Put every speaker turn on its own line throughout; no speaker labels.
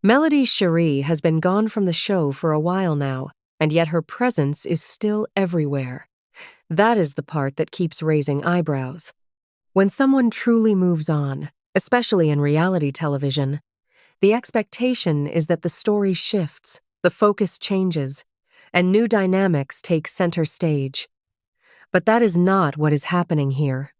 Melody Shari has been gone from the show for a while now, and yet her presence is still everywhere. That is the part that keeps raising eyebrows. When someone truly moves on, especially in reality television, the expectation is that the story shifts, the focus changes, and new dynamics take center stage. But that is not what is happening here.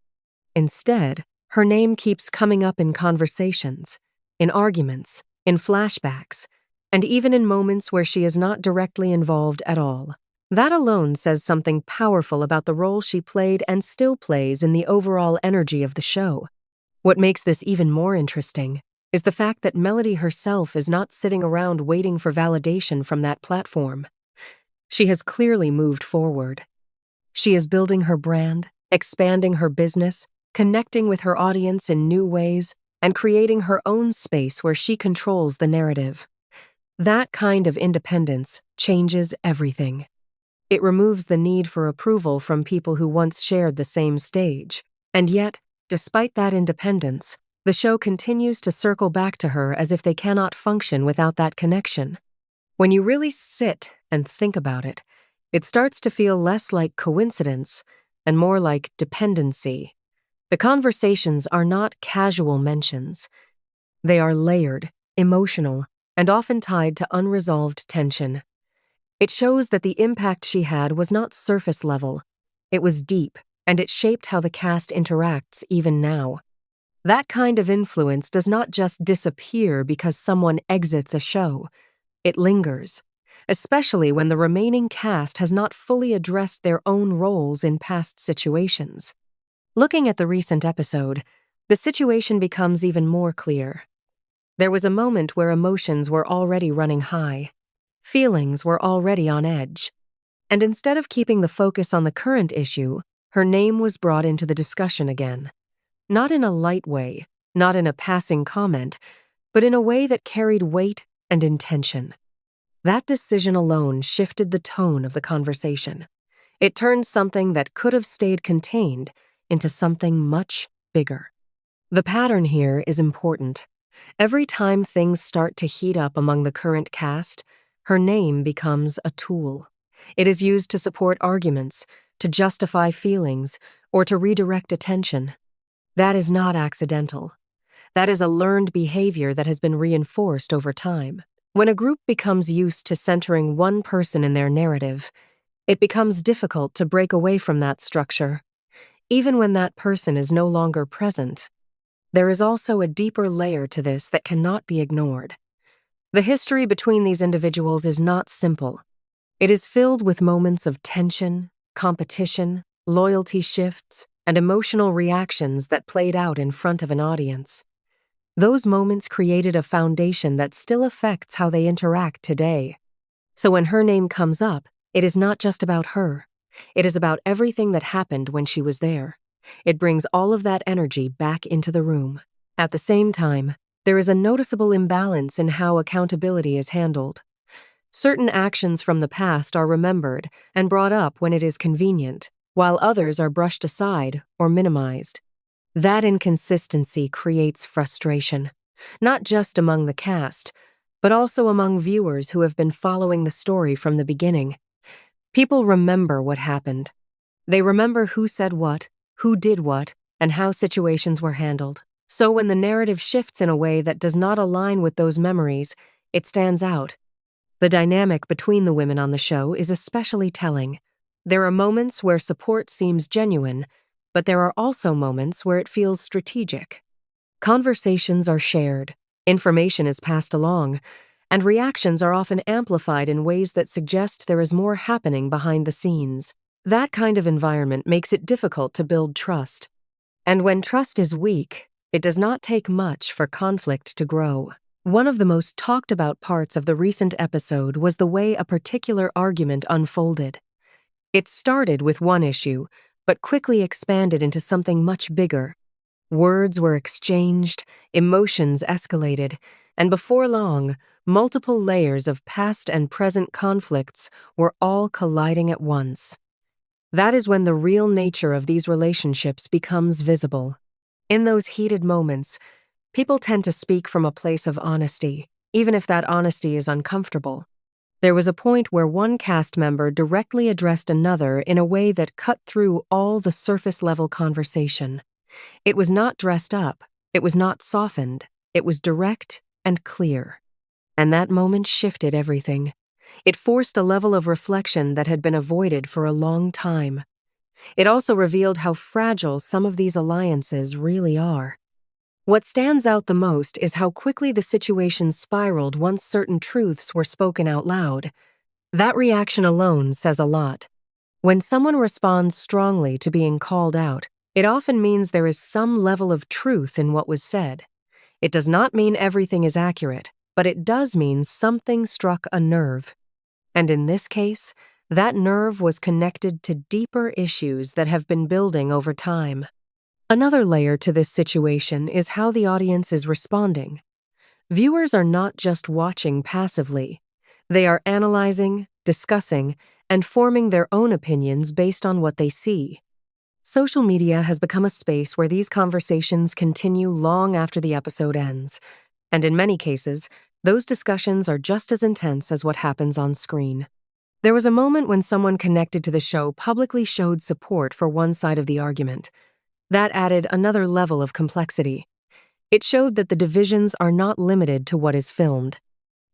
Instead, her name keeps coming up in conversations, in arguments, in flashbacks, and even in moments where she is not directly involved at all. That alone says something powerful about the role she played and still plays in the overall energy of the show. What makes this even more interesting is the fact that Melody herself is not sitting around waiting for validation from that platform. She has clearly moved forward. She is building her brand, expanding her business, connecting with her audience in new ways, and creating her own space where she controls the narrative. That kind of independence changes everything. It removes the need for approval from people who once shared the same stage. And yet, despite that independence, the show continues to circle back to her as if they cannot function without that connection. When you really sit and think about it, it starts to feel less like coincidence and more like dependency. The conversations are not casual mentions. They are layered, emotional, and often tied to unresolved tension. It shows that the impact she had was not surface level. It was deep, and it shaped how the cast interacts even now. That kind of influence does not just disappear because someone exits a show. It lingers, especially when the remaining cast has not fully addressed their own roles in past situations. Looking at the recent episode, the situation becomes even more clear. There was a moment where emotions were already running high. Feelings were already on edge. And instead of keeping the focus on the current issue, her name was brought into the discussion again. Not in a light way, not in a passing comment, but in a way that carried weight and intention. That decision alone shifted the tone of the conversation. It turned something that could have stayed contained into something much bigger. The pattern here is important. Every time things start to heat up among the current cast, her name becomes a tool. It is used to support arguments, to justify feelings, or to redirect attention. That is not accidental. That is a learned behavior that has been reinforced over time. When a group becomes used to centering one person in their narrative, it becomes difficult to break away from that structure. Even when that person is no longer present, there is also a deeper layer to this that cannot be ignored. The history between these individuals is not simple. It is filled with moments of tension, competition, loyalty shifts, and emotional reactions that played out in front of an audience. Those moments created a foundation that still affects how they interact today. So when her name comes up, it is not just about her. It is about everything that happened when she was there. It brings all of that energy back into the room. At the same time, there is a noticeable imbalance in how accountability is handled. Certain actions from the past are remembered and brought up when it is convenient, while others are brushed aside or minimized. That inconsistency creates frustration, not just among the cast, but also among viewers who have been following the story from the beginning. People remember what happened. They remember who said what, who did what, and how situations were handled. So when the narrative shifts in a way that does not align with those memories, it stands out. The dynamic between the women on the show is especially telling. There are moments where support seems genuine, but there are also moments where it feels strategic. Conversations are shared, information is passed along, and reactions are often amplified in ways that suggest there is more happening behind the scenes. That kind of environment makes it difficult to build trust. And when trust is weak, it does not take much for conflict to grow. One of the most talked about parts of the recent episode was the way a particular argument unfolded. It started with one issue, but quickly expanded into something much bigger. Words were exchanged, emotions escalated, and before long, multiple layers of past and present conflicts were all colliding at once. That is when the real nature of these relationships becomes visible. In those heated moments, people tend to speak from a place of honesty. even if that honesty is uncomfortable. There was a point where one cast member directly addressed another in a way that cut through all the surface-level conversation. It was not dressed up, it was not softened, it was direct and clear. And that moment shifted everything. It forced a level of reflection that had been avoided for a long time. It also revealed how fragile some of these alliances really are. What stands out the most is how quickly the situation spiraled once certain truths were spoken out loud. That reaction alone says a lot. When someone responds strongly to being called out, it often means there is some level of truth in what was said. It does not mean everything is accurate, but it does mean something struck a nerve. And in this case, that nerve was connected to deeper issues that have been building over time. Another layer to this situation is how the audience is responding. Viewers are not just watching passively. They are analyzing, discussing, and forming their own opinions based on what they see. Social media has become a space where these conversations continue long after the episode ends, and in many cases, those discussions are just as intense as what happens on screen. There was a moment when someone connected to the show publicly showed support for one side of the argument. That added another level of complexity. It showed that the divisions are not limited to what is filmed.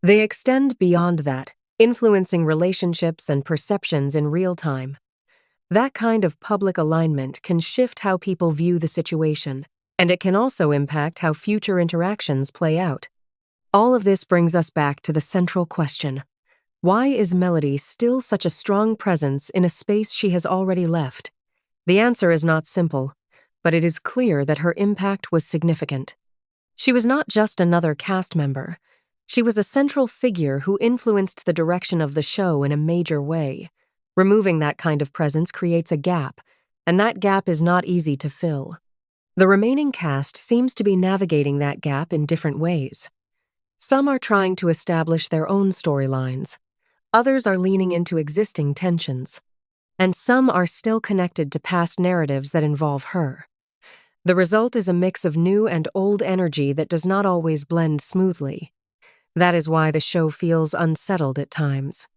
They extend beyond that, influencing relationships and perceptions in real time. That kind of public alignment can shift how people view the situation, and it can also impact how future interactions play out. All of this brings us back to the central question. Why is Melody still such a strong presence in a space she has already left? The answer is not simple, but it is clear that her impact was significant. She was not just another cast member. She was a central figure who influenced the direction of the show in a major way. Removing that kind of presence creates a gap, and that gap is not easy to fill. The remaining cast seems to be navigating that gap in different ways. Some are trying to establish their own storylines. Others are leaning into existing tensions. And some are still connected to past narratives that involve her. The result is a mix of new and old energy that does not always blend smoothly. That is why the show feels unsettled at times.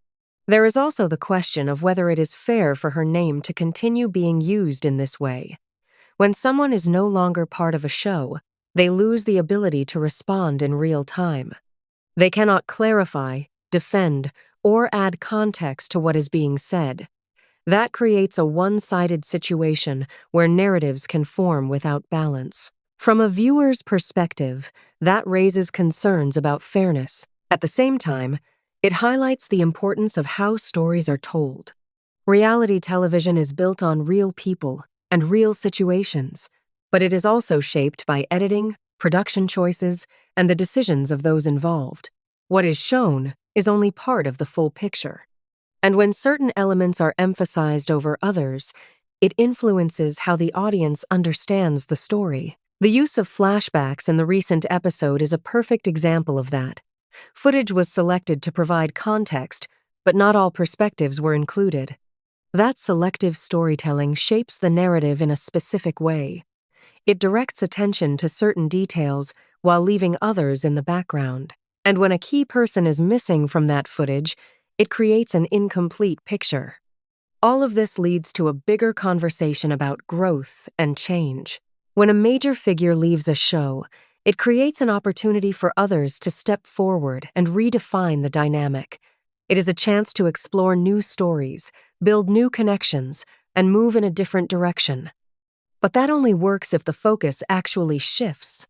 There is also the question of whether it is fair for her name to continue being used in this way. When someone is no longer part of a show, they lose the ability to respond in real time. They cannot clarify, defend, or add context to what is being said. That creates a one-sided situation where narratives can form without balance. From a viewer's perspective, that raises concerns about fairness. At the same time, it highlights the importance of how stories are told. Reality television is built on real people and real situations, but it is also shaped by editing, production choices, and the decisions of those involved. What is shown is only part of the full picture. And when certain elements are emphasized over others, it influences how the audience understands the story. The use of flashbacks in the recent episode is a perfect example of that. Footage was selected to provide context, but not all perspectives were included. That selective storytelling shapes the narrative in a specific way. It directs attention to certain details while leaving others in the background. And when a key person is missing from that footage, it creates an incomplete picture. All of this leads to a bigger conversation about growth and change. When a major figure leaves a show, it creates an opportunity for others to step forward and redefine the dynamic. It is a chance to explore new stories, build new connections, and move in a different direction. But that only works if the focus actually shifts.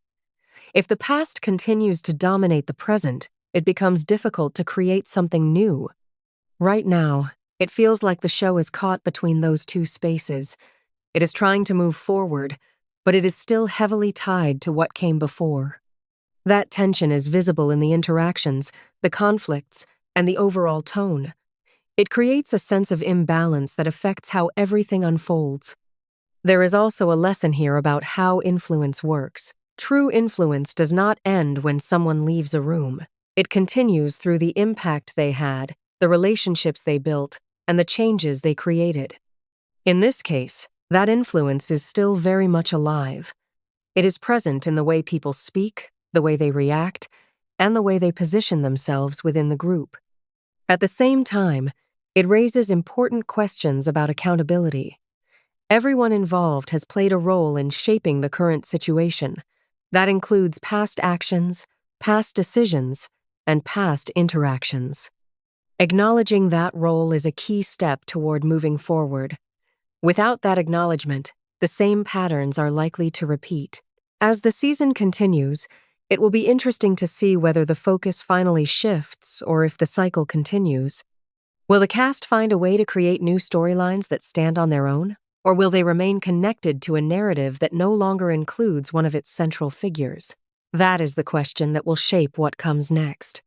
If the past continues to dominate the present, it becomes difficult to create something new. Right now, it feels like the show is caught between those two spaces. It is trying to move forward, but it is still heavily tied to what came before. That tension is visible in the interactions, the conflicts, and the overall tone. It creates a sense of imbalance that affects how everything unfolds. There is also a lesson here about how influence works. True influence does not end when someone leaves a room. It continues through the impact they had, the relationships they built, and the changes they created. In this case, that influence is still very much alive. It is present in the way people speak, the way they react, and the way they position themselves within the group. At the same time, it raises important questions about accountability. Everyone involved has played a role in shaping the current situation. That includes past actions, past decisions, and past interactions. Acknowledging that role is a key step toward moving forward. Without that acknowledgement, the same patterns are likely to repeat. As the season continues, it will be interesting to see whether the focus finally shifts or if the cycle continues. Will the cast find a way to create new storylines that stand on their own? Or will they remain connected to a narrative that no longer includes one of its central figures? That is the question that will shape what comes next.